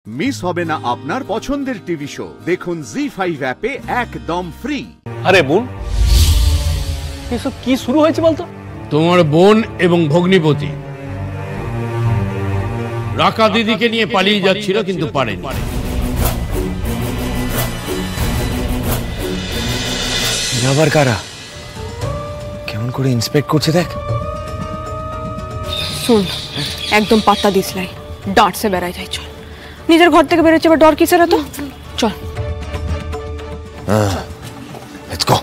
Miss হবে না আপনার পছন্দের টিভি শো। দেখুন জি5 অ্যাপে একদম ফ্রি। আরে বোন, এসব কি শুরু হয়েছে বলতো? তোমার বোন এবং ভগ্নিপতি রাকা দিদিকে নিয়ে পালিয়ে যাচ্ছিল, কিন্তু পারেনি। আবার কারা কেমন করে ইন্সপেক্ট করছে দেখ। শুন, একদম পাত্তা দিস নাই, ডাঁটসে বেড়াই যাই। চল, নিজের ঘর থেকে বেরোচ্ছে, এবার ডর কিসের? তো চল। Let's go.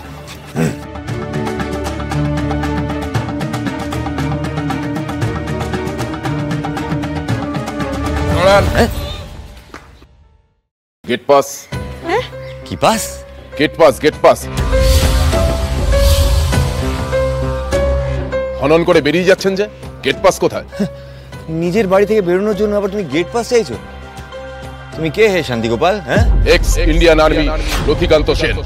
Gate pass. কি pass? Gate pass, gate pass. হনন করে বেরিয়ে যাচ্ছেন যে, গেট পাস কোথায়? নিজের বাড়ি থেকে বেরোনোর জন্য আবার তুমি গেট পাস চাইছো? তুমি কে হে শান্তি গোপাল? হ্যাঁ, এক্স ইন্ডিয়ান আর্মি রথিকান্ত সেন।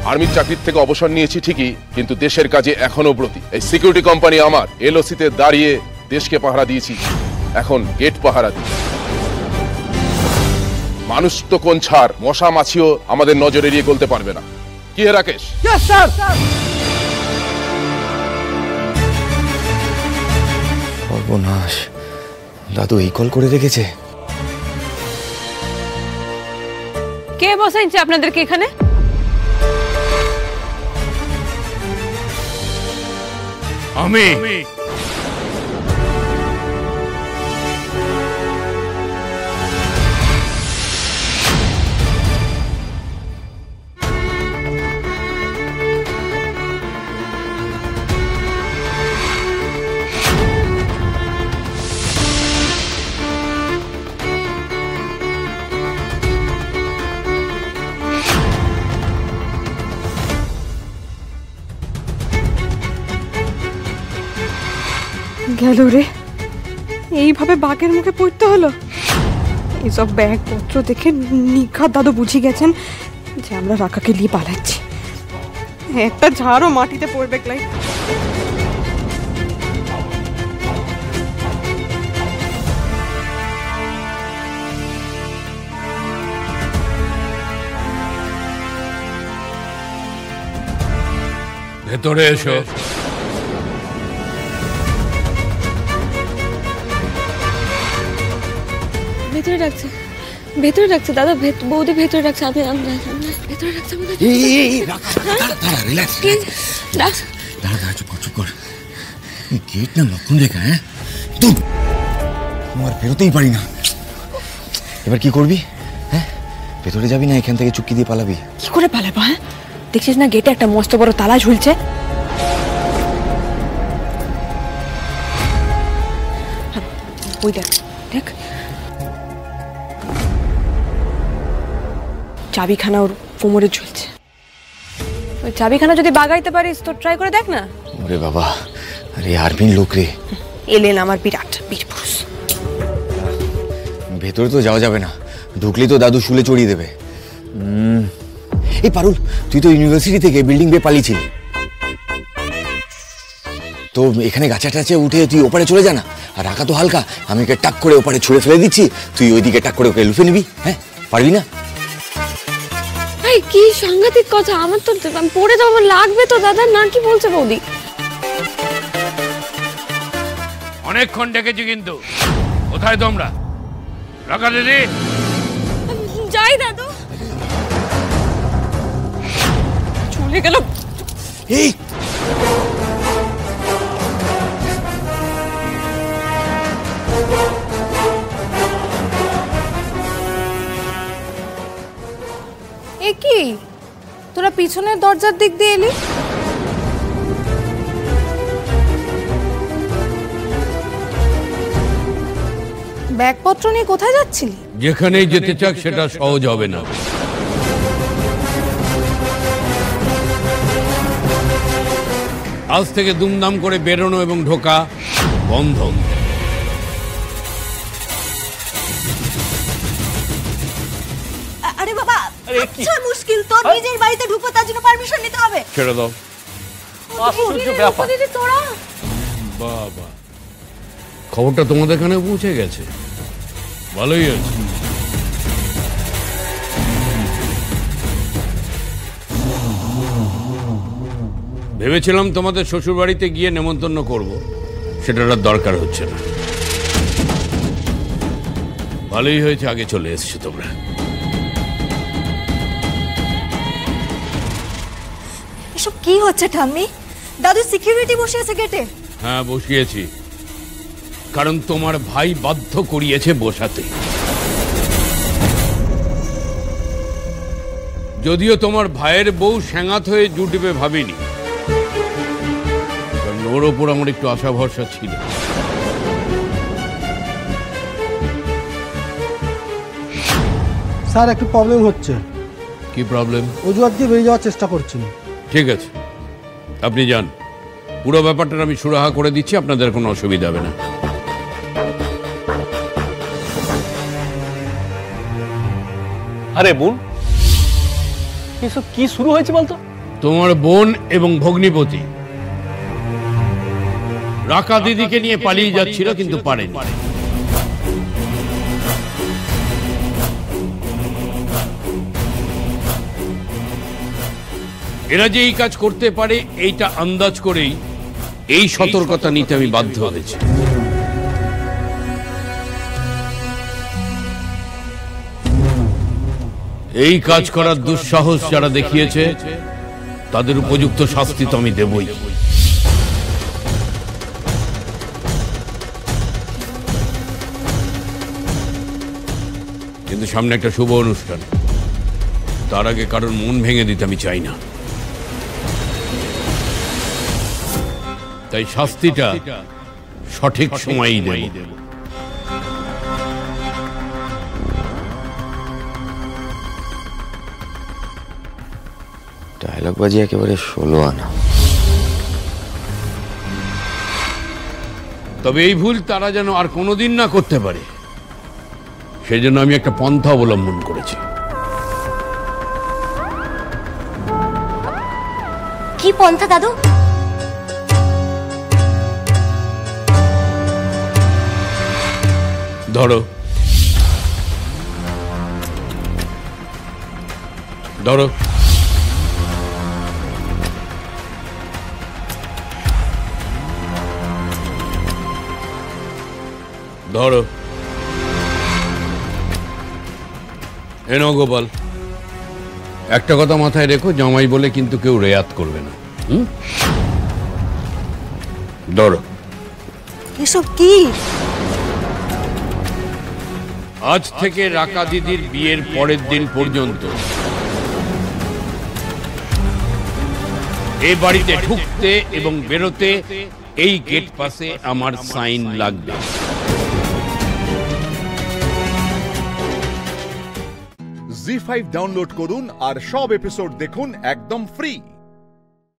আর্মির চাকরির থেকে অবসর নিয়েছি ঠিকই, কিন্তু দেশের কাজে এখনো ব্রতী। এই সিকিউরিটি কোম্পানি আমার, এলওসিতে দাঁড়িয়ে দেশকে পাহারা দিয়েছি, এখন গেট পাহারা দিই। মানুষ তো কোন ছাড়, মশা মাছিও আমাদের নজর এড়িয়ে গলতে পারবে না। কি হে রাকেশ? সর্বনাশ, দাদু এই কল করে রেখেছে। কে বসাইছে আপনাদেরকে এখানে? আমি। গেল রে, এইভাবে বাঘের মুখে পড়তে হলো। এইসব ব্যাগপত্র দেখে নিঘাত দাদু বুঝে গেছেন যে আমরা রাকাকে নিয়ে পালাচ্ছি। একটা ঝাড়ও মাটিতে পড়বে ক্লাই। ভেতরে এসো। ভেতরে রাখছে, ভেতরে রাখছে দাদা, বৌদি ভেতরে রাখছে। আমি ভেতরে রাখছে। চুপ কর। গেট না লক্ষণ রেখা। হ্যাঁ, তোমার বেরোতেই পারি না। এবার কি করবি? হ্যাঁ, ভেতরে যাবি না এখান থেকে চুক্তি দিয়ে পালাবি? কি করে পালাবো? হ্যাঁ, দেখছিস না গেটে একটা মস্ত বড় তালা ঝুলছে। ওই দেখ, দেখ চাবিখানা ওর কোমরে ঝুলছে। ওই চাবিখানা যদি বাগাইতে পারিস তো ট্রাই করে দেখ না। ওরে বাবা, আরে আর্মির লোক রে। এলেন আমার বিরাট বীর পুরুষ। ভেতরে তো যাওয়া যাবে না, ঢুকলে তো দাদু শুলে চড়িয়ে দেবে। এই পারুল, তুই তো ইউনিভার্সিটি থেকে বিল্ডিং বেয়ে পালিয়েছিলি, তো এখানে গাছে টাছে উঠে তুই ওপারে চলে যা না। আর রাখা তো হালকা, আমি ওকে টাক করে ওপারে ছুঁড়ে ফেলে দিচ্ছি, তুই ওইদিকে টাক করে ওকে লুফে নিবি। হ্যাঁ, পারবি না? কি সাংঘাতিক কথা! আমার তো পড়ে যাবো, লাগবে তো দাদা। না, কি বলছে বৌদি? অনেকক্ষণ ডেকেছি, কিন্তু কোথায় তোমরা? রাকা দিদি, যাই দাদু। চলে গেল। এই কি তোরা পিছনের দরজার দিক দিয়ে এলি? ব্যাগপত্র নিয়ে কোথায় যাচ্ছিলি? যেখানেই যেতে চাক সেটা সহজ হবে না। আজ থেকে দুমদাম করে বেরোনো এবং ঢোকা বন্ধ। আরে বাবা, আচ্ছা মুশকিল, তোর নিজের বাড়িতে ঢুকবো, তার জন্য পারমিশন নিতে হবে। ছেড়ে দাও। আশ্চর্য ব্যাপার। দিদি তোরা বাবা, খবরটা তোমাদের এখানে পৌঁছে গেছে, ভালোই আছে। ভেবেছিলাম তোমাদের শ্বশুর বাড়িতে গিয়ে নেমন্তন্ন করব, সেটার আর দরকার হচ্ছে না। ভালোই হয়েছে আগে চলে এসছো তোমরা। এসব কি হচ্ছে ঠাম্মি? দাদু সিকিউরিটি বসে আছে গেটে। হ্যাঁ বসিয়েছি, কারণ তোমার ভাই বাধ্য করিয়েছে বসাতে। যদিও তোমার ভাইয়ের বউ স্যাঙাত হয়ে জুটবে ভাবিনি, কারণ ওর ওপর আমার একটু আশা ভরসা ছিল। স্যার একটু প্রবলেম হচ্ছে। কি প্রবলেম? অজুহাত দিয়ে বেরিয়ে যাওয়ার চেষ্টা করছেন। ঠিক আছে, আপনি যান, পুরো ব্যাপারটা আমি সুরাহা করে দিচ্ছি, আপনাদের কোনো অসুবিধা হবে না। আরে বোন, এসব কি শুরু হয়েছে বলতো? তোমার বোন এবং ভগ্নিপতি রাকা দিদিকে নিয়ে পালিয়ে যাচ্ছিল, কিন্তু পারেনি। এরা যে এই কাজ করতে পারে এইটা আন্দাজ করেই এই সতর্কতা নিতে আমি বাধ্য হয়েছি। এই কাজ করার দুঃসাহস যারা দেখিয়েছে তাদের উপযুক্ত শাস্তি তো আমি দেবই। কিন্তু সামনে একটা শুভ অনুষ্ঠান, তার আগে কারোর মন ভেঙে দিতে আমি চাই না। তাই শাস্তিটা সঠিক সময়ই দেব। ডায়লগ বাজি একেবারে 16 আনা। তবে এই ভুল তারা যেন আর কোনোদিন না করতে পারে, সেই জন্য আমি একটা পন্থা অবলম্বন করেছি। কি পন্থা দাদু? ধরো ধরো, ধরো, এনো গোপাল, একটা কথা মাথায় রেখো, জামাই বলে কিন্তু কেউ রেয়াত করবে না। ধরো। এসব কি? আজ থেকে রাকা দিদির বিয়ের পরের দিন পর্যন্ত এই বাড়িতে ঢুকতে এবং বেরোতে এই গেট পাশে আমার সাইন লাগবে। জি5 ডাউনলোড করুন আর সব এপিসোড দেখুন একদম ফ্রি।